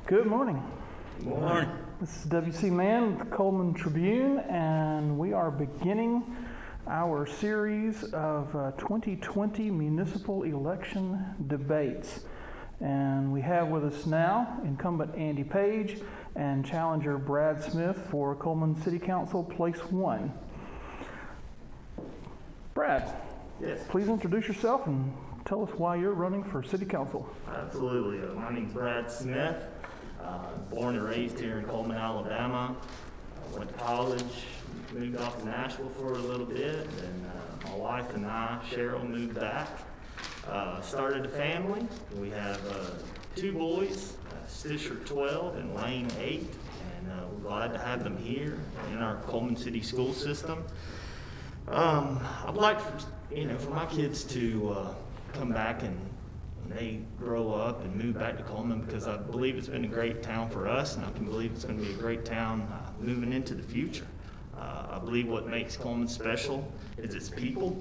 Good morning. Good morning. This is W.C. Mann with the Cullman Tribune, and we are beginning our series of 2020 municipal election debates. And we have with us now Incumbent Andy Page and Challenger Brad Smith for Coleman City Council, Place 1. Brad, yes, please introduce yourself and tell us why you're running for City Council. Absolutely. My name's Brad Smith. Born and raised here in Coleman, Alabama. Went to college, moved off to Nashville for a little bit, and my wife and I, Cheryl, moved back. Started a family. We have 2 boys, Stitcher 12 and Lane 8, and we're glad to have them here in our Coleman City school system. I'd like for my kids to come back and when they grow up and move back to Coleman, because I believe it's been a great town for us, and I can believe it's going to be a great town moving into the future. I believe what makes Coleman special is its people.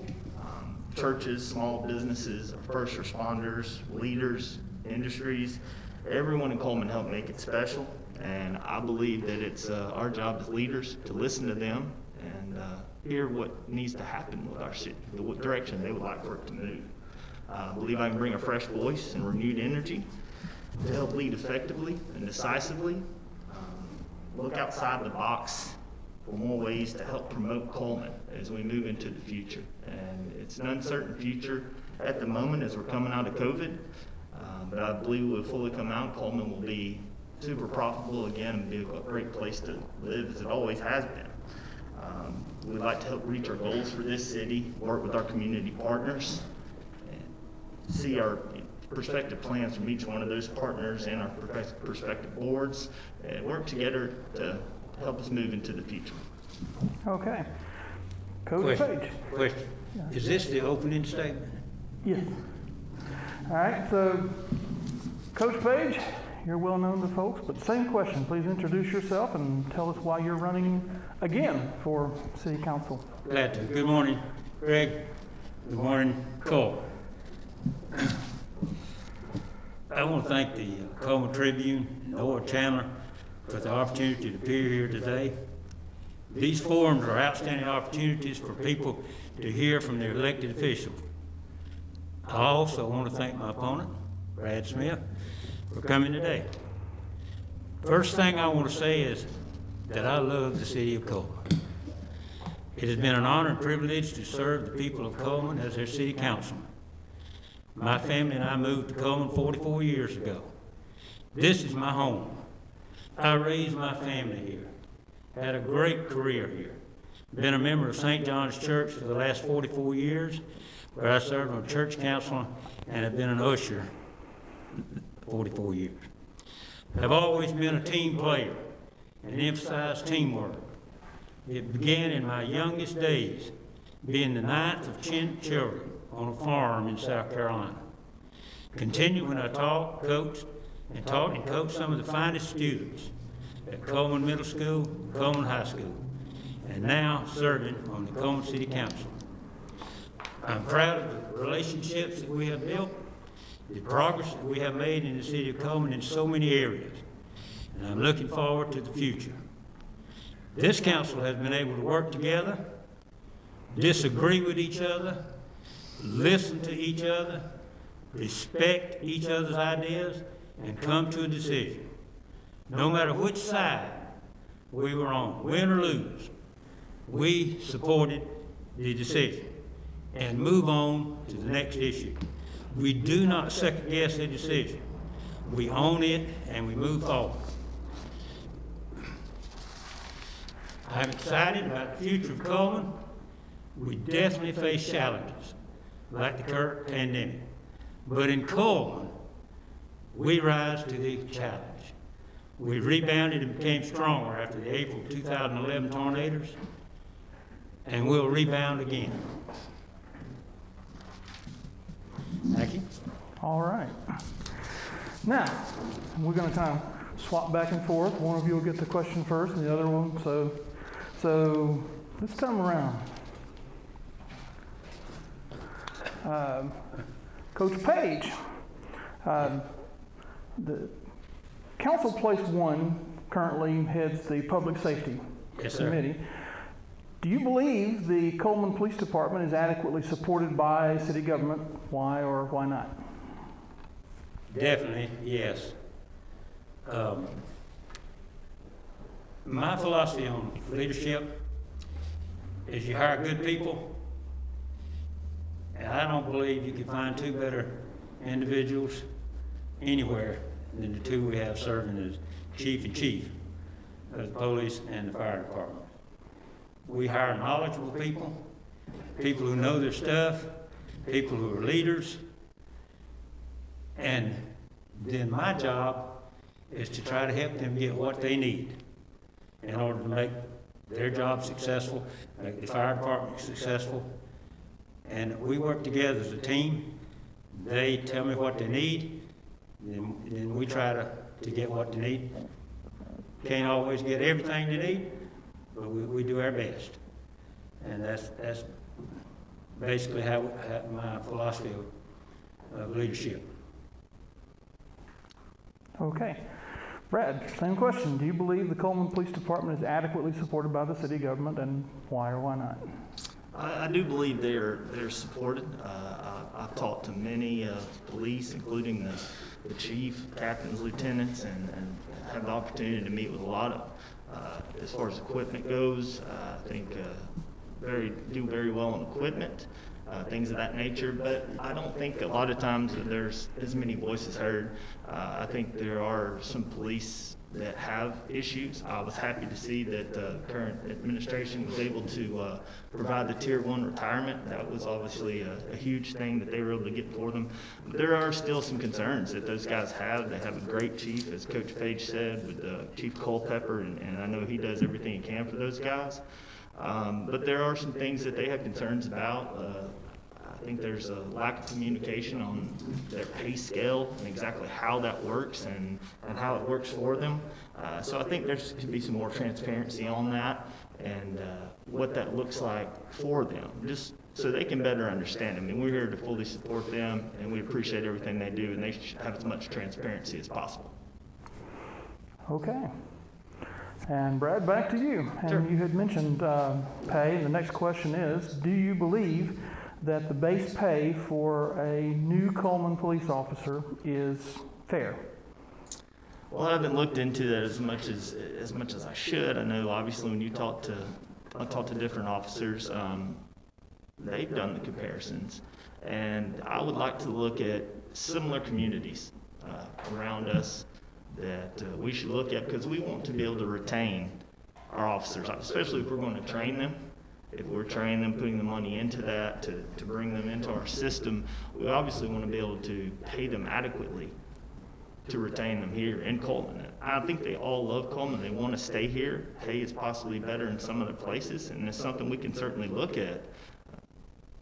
Churches, small businesses, first responders, leaders, industries, everyone in Coleman helped make it special, and I believe that it's our job as leaders to listen to them and hear what needs to happen with our city, what direction they would like for it to move. I believe I can bring a fresh voice and renewed energy to help lead effectively and decisively. Look outside the box for more ways to help promote Coleman as we move into the future. And it's an uncertain future at the moment as we're coming out of COVID, but I believe we'll fully come out. Coleman will be super profitable again and be a great place to live as it always has been. We'd like to help reach our goals for this city, work with our community partners, see our prospective plans from each one of those partners and our prospective boards, and work together to help us move into the future. Okay. Coach Page. Question. Is this the opening statement? Yes. All right, so Coach Page, you're well known to folks, but same question. Please introduce yourself and tell us why you're running again for City Council. Glad to. Good morning, Greg. Good morning, Cole. I want to thank the Coleman Tribune and Noah Chandler for the opportunity to appear here today. These forums are outstanding opportunities for people to hear from their elected officials. I also want to thank my opponent, Brad Smith, for coming today. First thing I want to say is that I love the city of Coleman. It has been an honor and privilege to serve the people of Coleman as their city councilman. My family and I moved to Coleman 44 years ago. This is my home. I raised my family here, had a great career here. Been a member of St. John's Church for the last 44 years, where I served on church council and have been an usher 44 years. I've always been a team player and emphasized teamwork. It began in my youngest days, being the 9th of 10 children on a farm in South Carolina. Continued when I taught, coached, and coached some of the finest students at Cullman Middle School, Coleman High School, and now serving on the Coleman City Council. I'm proud of the relationships that we have built, the progress that we have made in the city of Coleman in so many areas, and I'm looking forward to the future. This council has been able to work together, disagree with each other, listen to each other, respect each other's ideas, and come to a decision. No matter which side we were on, win or lose, we supported the decision and move on to the next issue. We do not second guess a decision. We own it and we move forward. I'm excited about the future of Coleman. We definitely face challenges like the current pandemic. But in Coleman, we rise to the challenge. We rebounded and became stronger after the April 2011 tornadoes, and we'll rebound again. Thank you. All right. Now, we're going to kind of swap back and forth. One of you will get the question first, and the other one. So this time around, Coach Page, the Council Place 1 currently heads the Public Safety Yes, sir. Committee. Do you believe the Cullman Police Department is adequately supported by city government? Why or why not? Definitely, yes. My philosophy on leadership is you hire good people, and I don't believe you can find two better individuals anywhere than the two we have serving as chief and chief of the police and the fire department. We hire knowledgeable people, people who know their stuff, people who are leaders, and then my job is to try to help them get what they need in order to make their job successful, make the fire department successful. And we work together as a team. They tell me what they need, then we try to get what they need. Can't always get everything they need, but we do our best. And that's basically how my philosophy of leadership. Okay. Brad, same question. Do you believe the Cullman Police Department is adequately supported by the city government, and why or why not? I do believe they're supported. I've talked to many police, including the chief, captains, lieutenants, and have the opportunity to meet with a lot of, as far as equipment goes, I think do very well on equipment, things of that nature. But I don't think a lot of times that there's as many voices heard. I think there are some police that have issues. I was happy to see that the current administration was able to provide the Tier 1 retirement. That was obviously a huge thing that they were able to get for them. But there are still some concerns that those guys have. They have a great chief, as Coach Page said, with Chief Culpepper, and I know he does everything he can for those guys. But there are some things that they have concerns about. I think there's a lack of communication on their pay scale and exactly how that works and how it works for them. So I think there could be some more transparency on that and what that looks like for them, just so they can better understand. I mean, we're here to fully support them, and we appreciate everything they do, and they should have as much transparency as possible. Okay. And Brad, back to you. And Sure. You had mentioned pay. The next question is, do you believe that the base pay for a new Cullman police officer is fair? Well, I haven't looked into that as much as I should. I know obviously when I talk to different officers, they've done the comparisons, and I would like to look at similar communities around us that we should look at, because we want to be able to retain our officers, especially if we're going to train them. If we're training them, putting the money into that to bring them into our system, we obviously want to be able to pay them adequately to retain them here in Coleman. I think they all love Coleman. They want to stay here. Pay is possibly better in some other places, and it's something we can certainly look at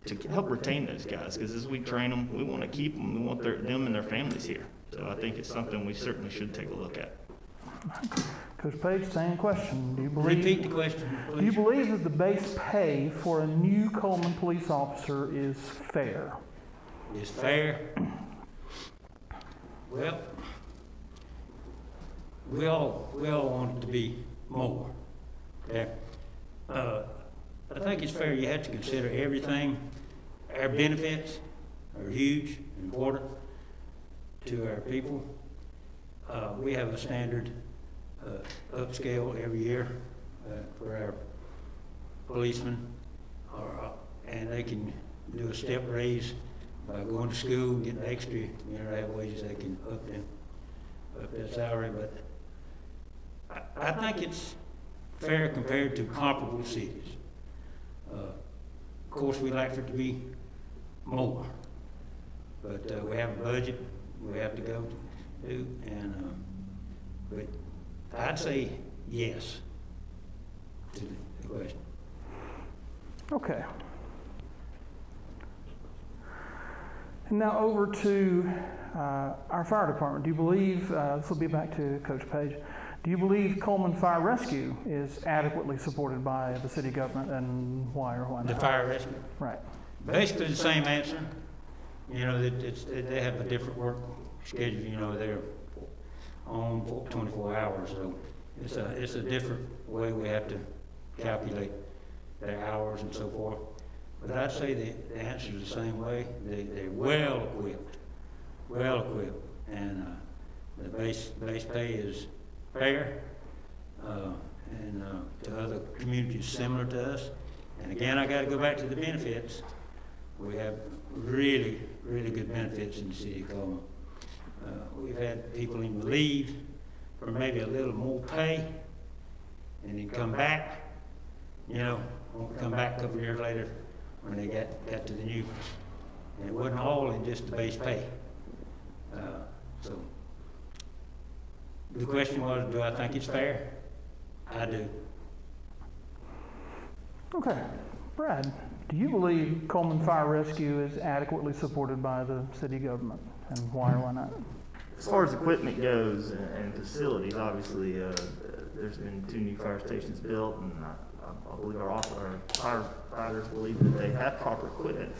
to help retain those guys, because as we train them, we want to keep them. We want them and their families here. So I think it's something we certainly should take a look at. Coach Page, same question. Do you believe? Repeat the question, please. Do you believe that the base pay for a new Cullman police officer is fair? Is fair? Well, we all want it to be more. Okay? I think it's fair. You have to consider everything. Our benefits are huge, important to our people. We have a standard upscale every year for our policemen, and they can do a step raise by going to school and getting extra, they have wages they can up their salary. But I think it's fair compared to comparable cities. Of course, we'd like for it to be more, but we have a budget we have to go to, and but I'd say yes to the question. Okay. And now over to our fire department. Do you believe, this will be back to Coach Page, do you believe Coleman Fire Rescue is adequately supported by the city government, and why or why not? The fire rescue? Right. Basically the same answer. They have a different work schedule, they're on for 24 hours. So it's a different way we have to calculate their hours and so forth. But I'd say the answer is the same way. They're well equipped, and the base pay is fair, and to other communities similar to us. And again, I got to go back to the benefits. We have really good benefits in the city of Coleman. We've had people even leave for maybe a little more pay, and then come back. Won't come back a couple of years later when they got to the new. And it wasn't all in just the base pay. So the question was, do I think it's fair? I do. Okay. Brad, do you believe Cullman Fire Rescue is adequately supported by the city government? And why or why not? As far as equipment goes and facilities, obviously, there's been 2 new fire stations built, and I believe our firefighters believe that they have proper equipment.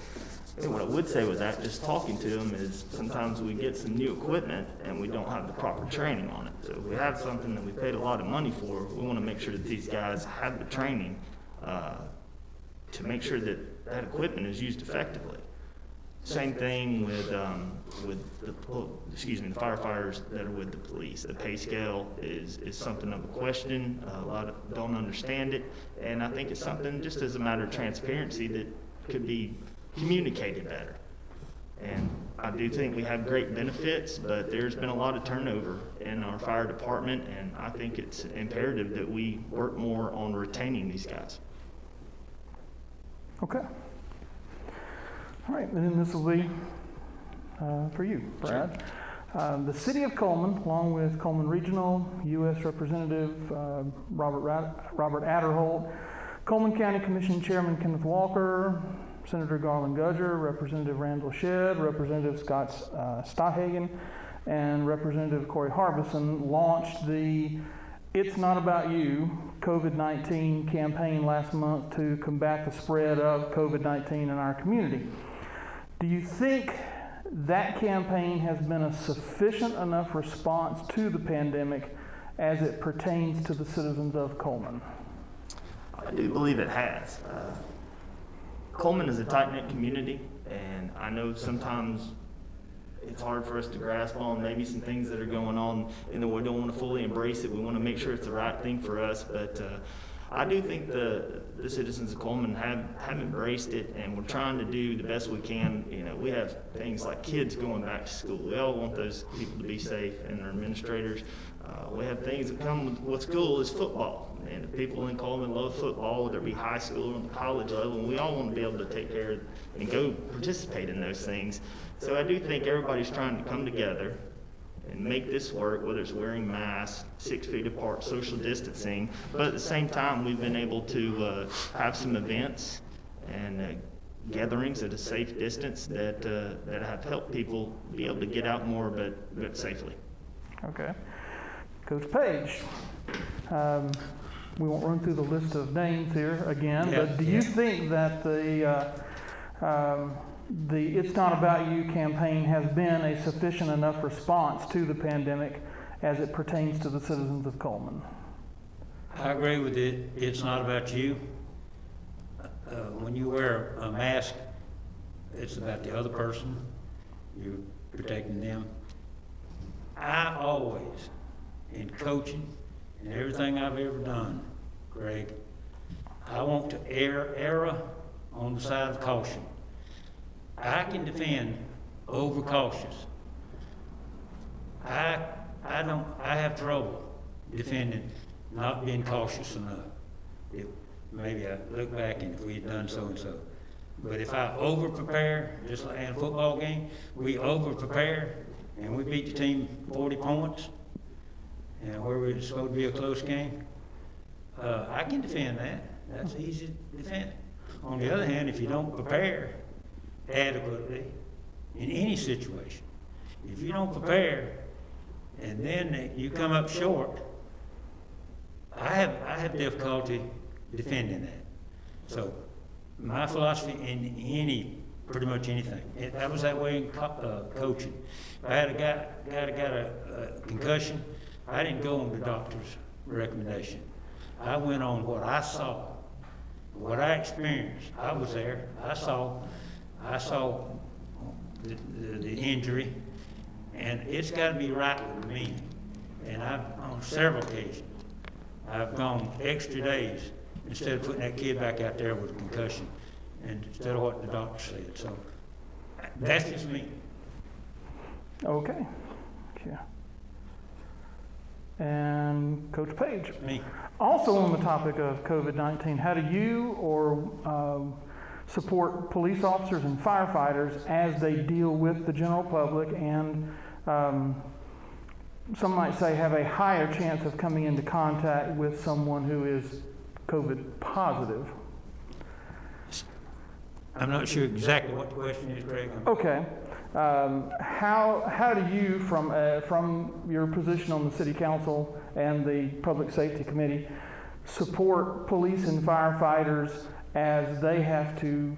And what I would say with that, just talking to them, is sometimes we get some new equipment and we don't have the proper training on it. So if we have something that we paid a lot of money for, we want to make sure that these guys have the training to make sure that that equipment is used effectively. Same thing with the firefighters that are with the police. The pay scale is something of a question. A lot of don't understand it, and I think it's something just as a matter of transparency that could be communicated better. And I do think we have great benefits, but there's been a lot of turnover in our fire department, and I think it's imperative that we work more on retaining these guys. Okay. All right, and then this will be for you, Brad. Sure. The City of Coleman, along with Coleman Regional, U.S. Representative Robert Adderholt, Coleman County Commission Chairman Kenneth Walker, Senator Garland Gudger, Representative Randall Shedd, Representative Scott Stahagen, and Representative Corey Harbison launched the It's Not About You COVID-19 campaign last month to combat the spread of COVID-19 in our community. Do you think that campaign has been a sufficient enough response to the pandemic as it pertains to the citizens of Coleman? I do believe it has. Coleman is a tight-knit community, and I know sometimes it's hard for us to grasp on maybe some things that are going on, and we don't want to fully embrace it. We want to make sure it's the right thing for us, but I do think the citizens of Coleman have embraced it, and we're trying to do the best we can. We have things like kids going back to school. We all want those people to be safe, and their administrators. We have things that come with school is football, and the people in Coleman love football, whether it be high school or college level, and we all want to be able to take care of and go participate in those things. So I do think everybody's trying to come together and make this work, whether it's wearing masks, 6 feet apart, social distancing, but at the same time, we've been able to have some events and gatherings at a safe distance that have helped people be able to get out more, but safely. Okay. Coach Page, we won't run through the list of names here again, but do you think that the It's Not About You campaign has been a sufficient enough response to the pandemic as it pertains to the citizens of Coleman? I agree with it. It's not about you. When you wear a mask, it's about the other person. You're protecting them. I always, in coaching and everything I've ever done, Greg, I want to err on the side of caution. I can defend overcautious. I have trouble defending not being cautious enough. Maybe I look back and if we had done so and so. But if I over prepare, just like in a football game, we over prepare and we beat the team 40 points, and where it's supposed to be a close game, I can defend that. That's easy to defend. On the other hand, if you don't prepare adequately in any situation, if you don't prepare and then you come up short, I have difficulty defending that. So my philosophy in any pretty much anything. That was that way in coaching. If I had a guy that got a concussion, I didn't go on the doctor's recommendation. I went on what I saw, what I experienced. I was there. I saw the injury, and it's got to be right with me. And on several occasions, I've gone extra days instead of putting that kid back out there with a concussion, and instead of what the doctor said. So that's just me. Okay. Yeah. And Coach Page. Me. Also on the topic of COVID-19, how do you support police officers and firefighters as they deal with the general public and some might say have a higher chance of coming into contact with someone who is COVID positive? I'm not sure exactly what the question is, Craig. Okay. How do you, from your position on the City Council and the Public Safety Committee, support police and firefighters as they have to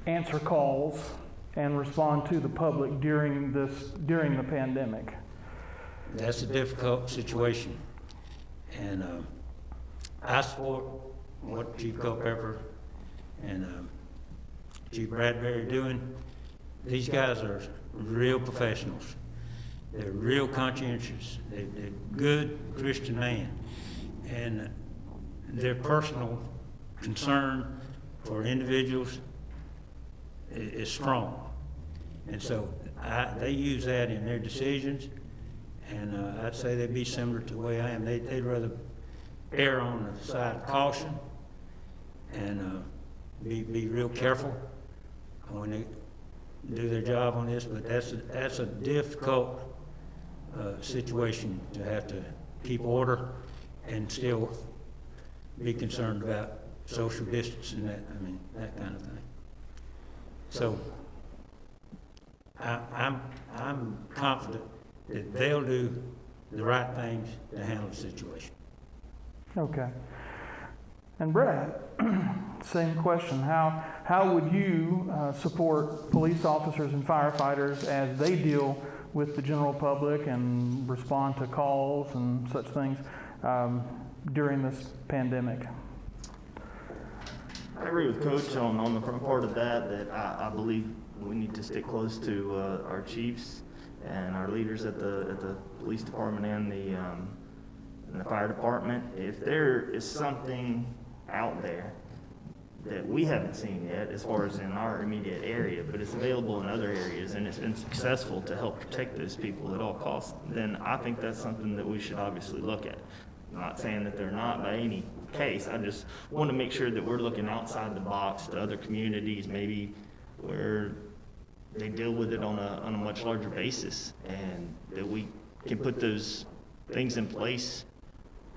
answer calls and respond to the public during the pandemic? That's a difficult situation, and I support what Chief Culpepper and Chief Bradbury are doing. These guys are real professionals. They're real conscientious. They're good Christian men, and their personal concern for individuals is strong, and so they use that in their decisions. And I'd say they'd be similar to the way I am. They'd rather err on the side of caution and be real careful when they do their job on this. But that's a difficult situation to have to keep order and still be concerned about social distance and that kind of thing. So I'm confident that they'll do the right things to handle the situation. Okay. And Brad, same question. How would you support police officers and firefighters as they deal with the general public and respond to calls and such things during this pandemic? I agree with Coach on the front part of that I believe we need to stick close to our chiefs and our leaders at the police department and the fire department. If there is something out there that we haven't seen yet as far as in our immediate area, but it's available in other areas and it's been successful to help protect those people at all costs, then I think that's something that we should obviously look at. I'm not saying that they're not by any case. I just want to make sure that we're looking outside the box to other communities maybe where they deal with it on a much larger basis, and that we can put those things in place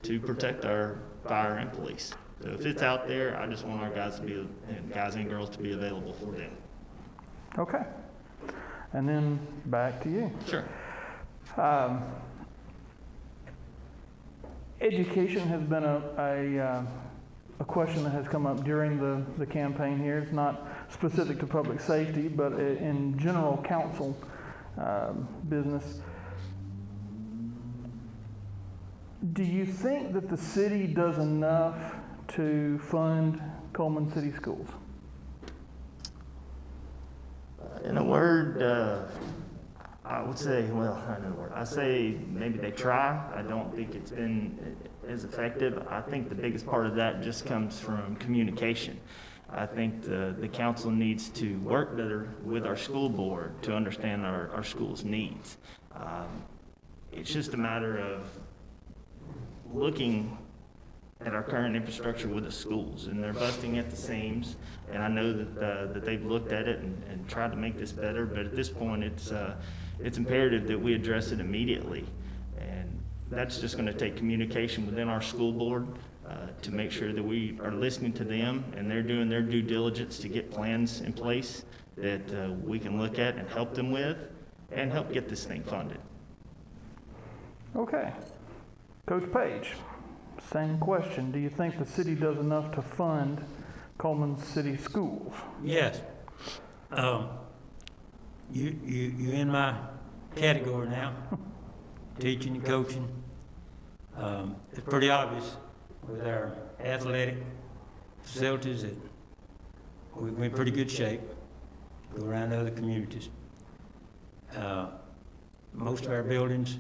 to protect our fire and police. So if it's out there, I just want our guys and girls to be available for them. Okay. And then back to you. Sure. Education has been a question that has come up during the campaign here. It's not specific to public safety, but in general council business. Do you think that the city does enough to fund Cullman City Schools? In a word, I would say, well, not in a word. I say maybe they try. I don't think it's been as effective. I think the biggest part of that just comes from communication. I think the council needs to work better with our school board to understand our school's needs. It's just a matter of looking at our current infrastructure with the schools, and they're busting at the seams. And I know that they've looked at it and tried to make this better, but at this point, it's imperative that we address it immediately. And that's just going to take communication within our school board to make sure that we are listening to them and they're doing their due diligence to get plans in place that we can look at and help them with and help get this thing funded. Okay. Coach Page, same question. Do you think the city does enough to fund Cullman City Schools? Yes. You in my category now, teaching and coaching. It's pretty obvious with our athletic facilities that we're in pretty good shape. Go around to other communities. Most of our buildings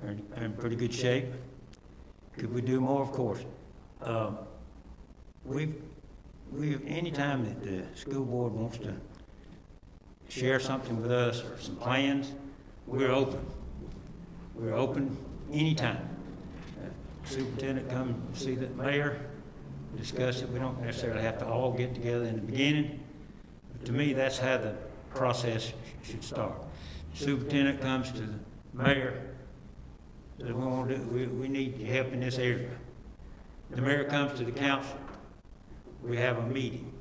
are in pretty good shape. Could we do more? Of course. Anytime that the school board wants to share something with us or some plans, we're open. We're open anytime. Superintendent come see the mayor, discuss it. We don't necessarily have to all get together in the beginning. But to me, that's how the process should start. Superintendent comes to the mayor, says we need your help in this area. The mayor comes to the council, we have a meeting,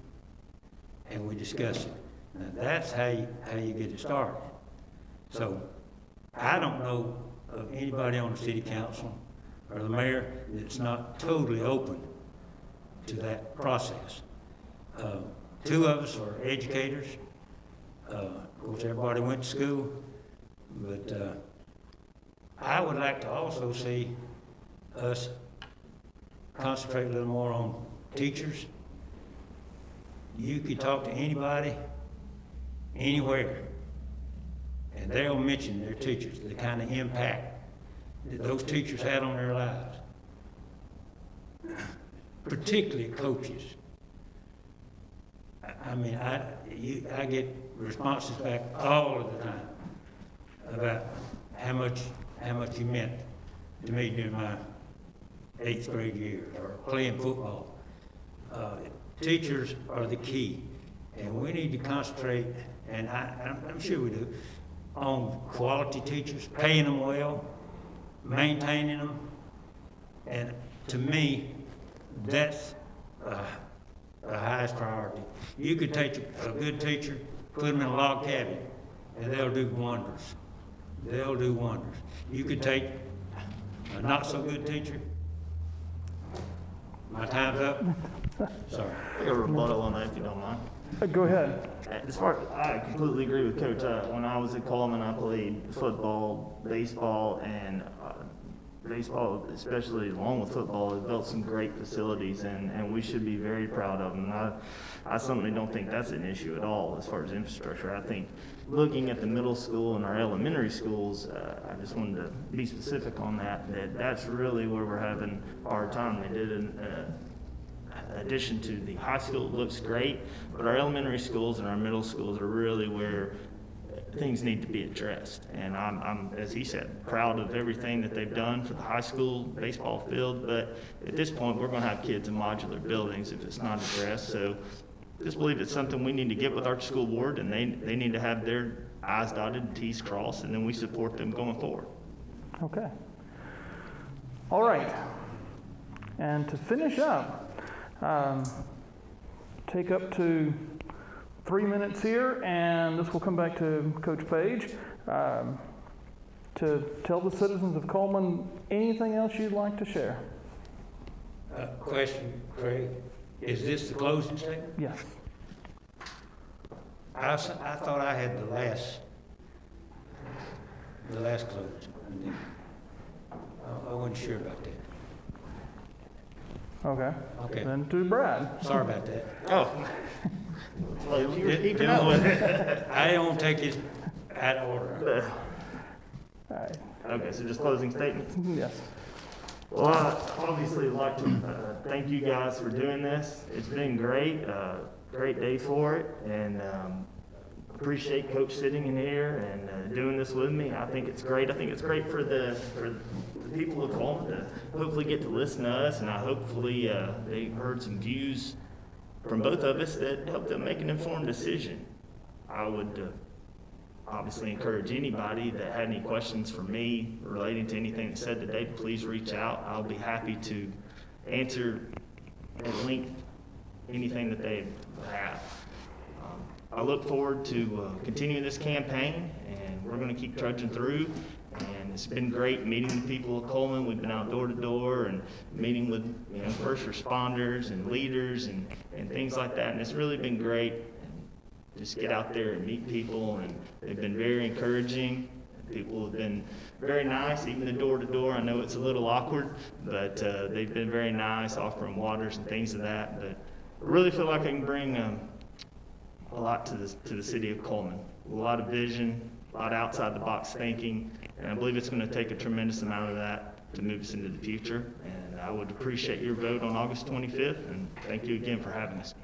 and we discuss it. Now that's how you get it started. So I don't know of anybody on the city council or the mayor that's not totally open to that process. Two of us are educators. Of course, everybody went to school, but I would like to also see us concentrate a little more on teachers. You could talk to anybody, anywhere, and they'll mention their teachers, the kind of impact that those teachers had on their lives, particularly coaches. I mean, I get responses back all of the time about how much you meant to me during my 8th grade years or playing football. Teachers are the key, and we need to concentrate, and I'm sure we do, on quality teachers, paying them well, maintaining them, and to me, that's the highest priority. You could take a good teacher, put them in a log cabin, and they'll do wonders. They'll do wonders. You could take a not so good teacher. My time's up. Sorry. I got a rebuttal on that if you don't mind. Go ahead. As far I completely agree with Coach. When I was at Coleman, I played football, baseball, and baseball, especially along with football, has built some great facilities, and we should be very proud of them. I certainly don't think that's an issue at all as far as infrastructure. I think looking at the middle school and our elementary schools, I just wanted to be specific on that's really where we're having a hard time. They did an addition to the high school. It looks great, but our elementary schools and our middle schools are really where things need to be addressed. And I'm, as he said, proud of everything that they've done for the high school baseball field, but at this point, we're gonna have kids in modular buildings if it's not addressed. So just believe it's something we need to get with our school board, and they need to have their I's dotted and T's crossed, and then we support them going forward. Okay. All right. And to finish up, take up to 3 minutes here, and this will come back to Coach Page, to tell the citizens of Coleman anything else you'd like to share. Question, Craig. Is this the closing statement? Yes. I thought I had the last closing. I wasn't sure about that. Okay. Okay. Then to Brad. Sorry about that. Oh. Well, you were keeping up with it. I don't take this out of order. All right. Okay, so just closing statements. Yes. Well, I obviously would like to thank you guys for doing this. It's been great, great day for it, and appreciate Coach sitting in here and doing this with me. I think it's great. I think it's great for the people of Coleman to hopefully get to listen to us, and hopefully they heard some views from both of us that helped them make an informed decision. I would obviously encourage anybody that had any questions for me relating to anything that's said today to please reach out. I'll be happy to answer at length anything that they have. I look forward to continuing this campaign, and we're going to keep trudging through. And it's been great meeting the people of Coleman. We've been out door to door and meeting with first responders and leaders and things like that. And it's really been great. just get out there and meet people, and they've been very encouraging. People have been very nice, even the door-to-door. I know it's a little awkward, but they've been very nice, offering waters and things of that. But I really feel like I can bring a lot to the city of Coleman. A lot of vision, a lot of outside-the-box thinking, and I believe it's going to take a tremendous amount of that to move us into the future. And I would appreciate your vote on August 25th, and thank you again for having us.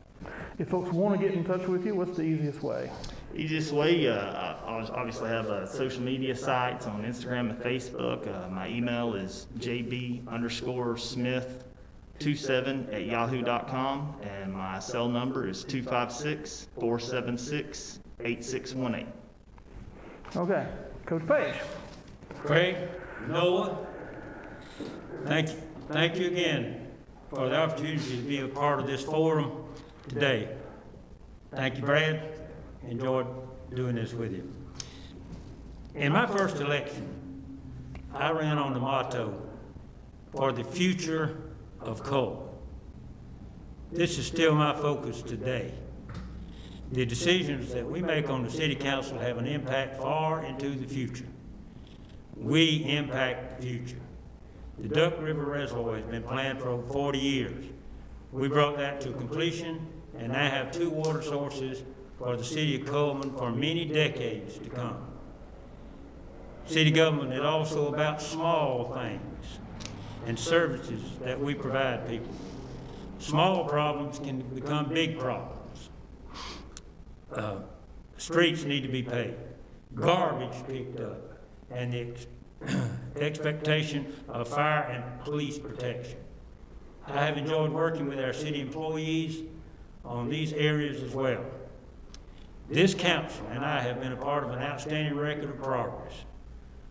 If folks want to get in touch with you, what's the easiest way? Easiest way, I obviously have social media sites on Instagram and Facebook. My email is jb_smith27@yahoo.com, and my cell number is 256-476-8618. Okay, Coach Page. Craig, Noah, thank you again for the opportunity to be a part of this forum today. Thank you, Brad. Enjoyed doing this with you. In my first election, I ran on the motto, for the future of Coleman. This is still my focus today. The decisions that we make on the city council have an impact far into the future. We impact the future. The Duck River Reservoir has been planned for over 40 years. We brought that to completion and now have 2 water sources for the city of Coleman for many decades to come. City government is also about small things and services that we provide people. Small problems can become big problems. Streets need to be paved, garbage picked up, and the expectation of fire and police protection. I have enjoyed working with our city employees on these areas as well. This council and I have been a part of an outstanding record of progress.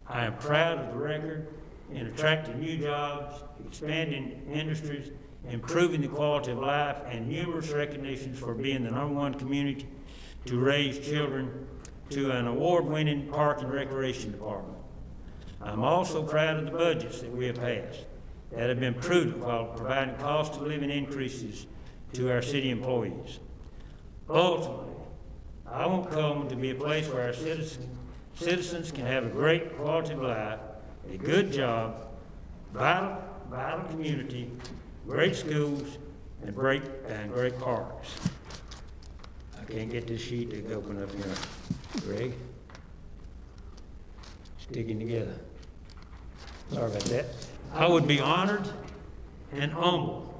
I am proud of the record in attracting new jobs, expanding industries, improving the quality of life, and numerous recognitions for being the #1 community to raise children to an award-winning park and recreation department. I'm also proud of the budgets that we have passed that have been prudent while providing cost of living increases to our city employees. Ultimately, I want Coleman to be a place where our citizens can have a great quality of life, a good job, vital community, great schools, and great parks. I can't get this sheet to open up here. Greg? Sticking together. Sorry about that. I would be honored and humbled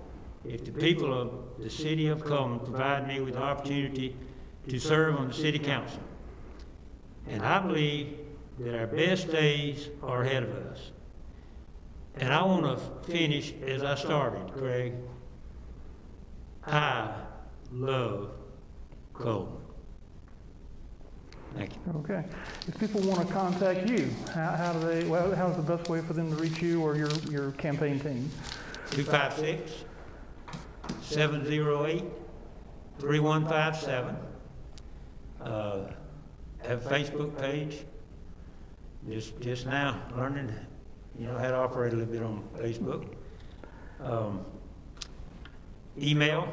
if the people of the city of Cullman provide me with the opportunity to serve on the city council. And I believe that our best days are ahead of us. And I want to finish as I started, Craig. I love Coleman. Thank you. Okay. If people want to contact you, how's the best way for them to reach you or your campaign team? 256-708-3157. Have a Facebook page. Just now learning, how to operate a little bit on Facebook. Email.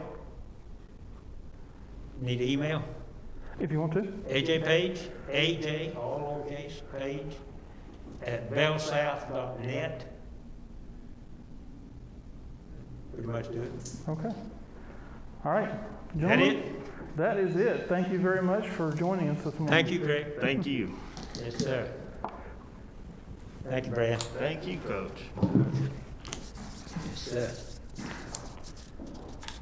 Need an email? If you want to. AJ Page, AJ, all lowercase, Page, at bellsouth.net. Pretty much do it. Okay. All right. That Gentlemen, it? that is it. Thank you very much for joining us this morning. Thank you, Greg. Thank you. Yes, sir. Thank you, Brad. Thank you, Coach. Yes, sir.